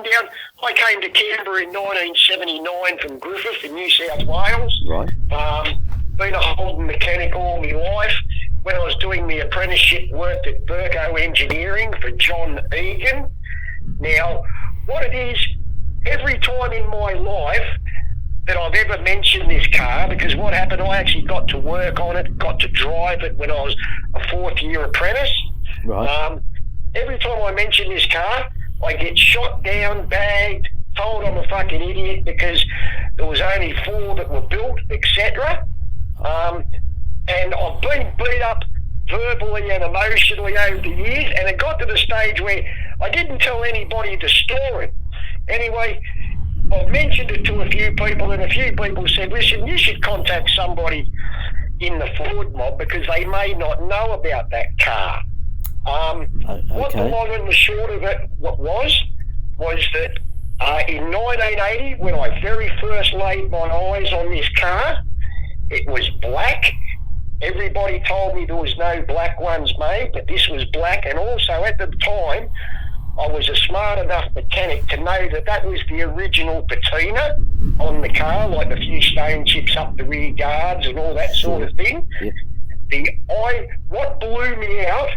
rundown. I came to Canberra in 1979 from Griffith in New South Wales. Right. Been a Holden mechanic all my life. When I was doing my apprenticeship, worked at Burco Engineering for John Egan. Now, what it is, every time in my life that I've ever mentioned this car, because what happened, I actually got to work on it, got to drive it when I was a fourth-year apprentice. Right. Every time I mention this car, I get shot down, bagged, told I'm a fucking idiot because there was only 4 that were built, etc. And I've been beat up verbally and emotionally over the years, and it got to the stage where I didn't tell anybody the story. Anyway, I've mentioned it to a few people, and a few people said, listen, you should contact somebody in the FORD mob because they may not know about that car. What the long and the short of it was that in 1980, when I very first laid my eyes on this car, it was black. Everybody told me there was no black ones made, but this was black. And also at the time, I was a smart enough mechanic to know that that was the original patina on the car, like the few stone chips up the rear guards and all that sort of thing. Yeah. What blew me out,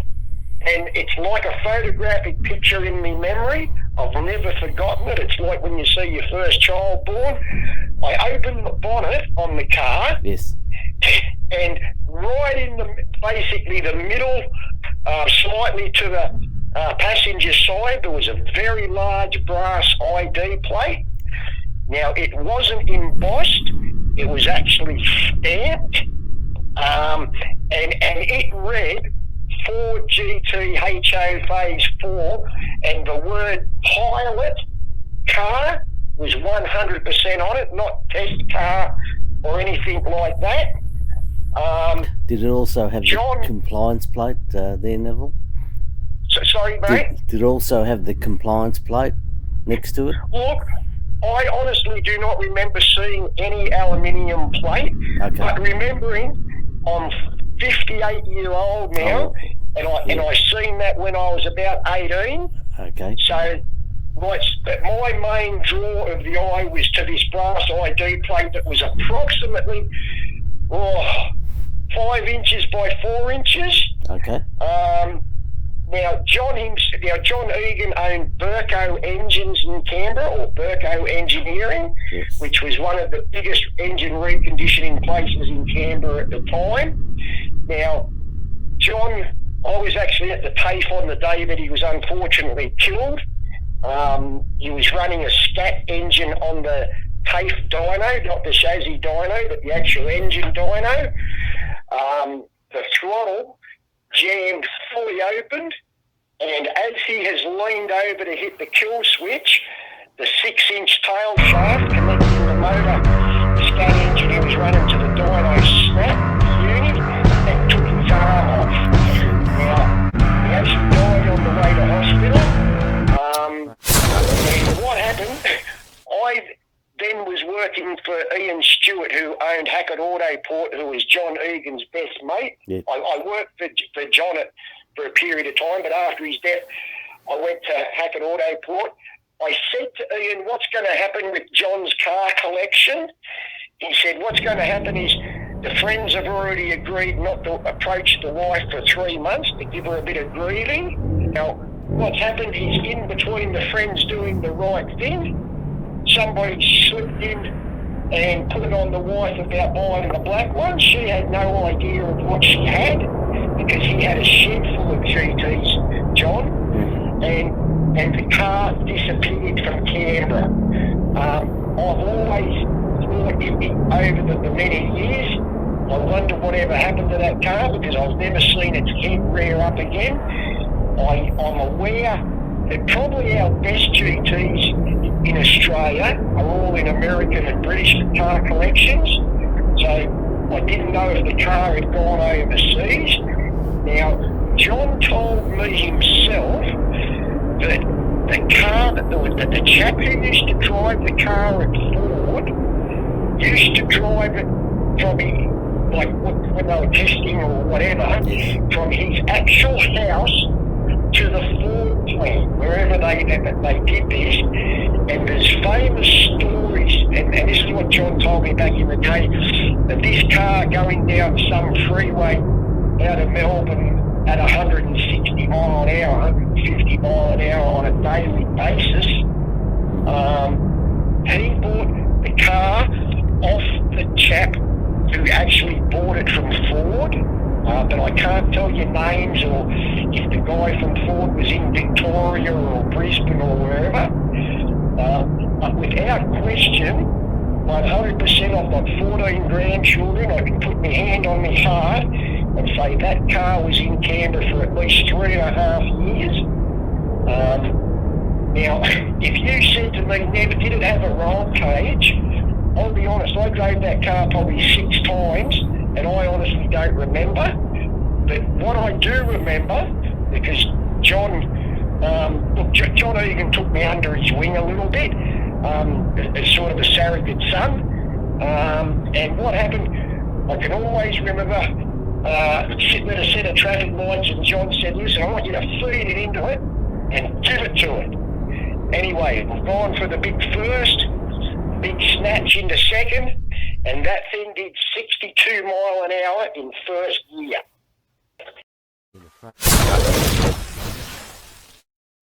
and it's like a photographic picture in my memory, I've never forgotten it. It's like when you see your first child born. I opened the bonnet on the car. Yes. And right in basically the middle, slightly to the passenger side, there was a very large brass ID plate. Now, it wasn't embossed, it was actually stamped, and it read FORD GT HO Phase 4, and the word pilot car was 100% on it, not test car or anything like that. Did it also have the compliance plate there, Neville? Sorry, mate? Did it also have the compliance plate next to it? Look, I honestly do not remember seeing any aluminium plate, but remembering I'm 58-year-old now, and I seen that when I was about 18. Okay. So my main draw of the eye was to this brass ID plate that was approximately 5 inches by 4 inches. Okay. Now, John Egan owned Burco Engines in Canberra, or Burco Engineering, yes, which was one of the biggest engine reconditioning places in Canberra at the time. Now, John, I was actually at the TAFE on the day that he was unfortunately killed. He was running a scat engine on the TAFE dyno, not the chassis dyno, but the actual engine dyno. The throttle jammed fully opened, and as he has leaned over to hit the kill switch, the 6-inch tail shaft connecting the motor scat engine he was running to the dyno snapped the unit and took his arm off. Now, he actually died on the way to hospital. And what happened, I then was working for Ian Stewart, who owned Hackett Autoport, who was John Egan's best mate. Yeah. I worked for John for a period of time, but after his death, I went to Hackett Autoport. I said to Ian, what's going to happen with John's car collection? He said, what's going to happen is the friends have already agreed not to approach the wife for 3 months to give her a bit of grieving. Now, what's happened is in between the friends doing the right thing, somebody slipped in and put it on the wife about buying the black one. She had no idea of what she had because he had a shed full of GTs, John, and the car disappeared from Canberra. I've always thought over the many years, I wonder whatever happened to that car because I've never seen its head rear up again. I'm aware that probably our best GTs in Australia are all in American and British car collections. So I didn't know if the car had gone overseas. Now, John told me himself that the car, that the chap who used to drive the car at FORD used to drive it from, like when they were testing or whatever, from his actual house to the FORD Queensland, wherever they did this, and there's famous stories, and this is what John told me back in the day, that this car going down some freeway out of Melbourne at 160 mile an hour, 150 mile an hour on a daily basis, and he bought the car off the chap who actually bought it from Ford, but I can't tell you names or if the guy from Ford was in Victoria or Brisbane or wherever. But without question, 100% I've got 14 grandchildren. I can put my hand on my heart and say that car was in Canberra for at least 3.5 years. Now, if you said to me, Nev, did it have a roll cage? I'll be honest, I drove that car probably 6 times, and I honestly don't remember. But what I do remember, because John Egan took me under his wing a little bit, as sort of a surrogate son. And what happened, I can always remember sitting at a set of traffic lights, and John said, listen, I want you to feed it into it and give it to it. Anyway, I've gone for the big first, big snatch into second, and that thing did 62 mile an hour in first gear.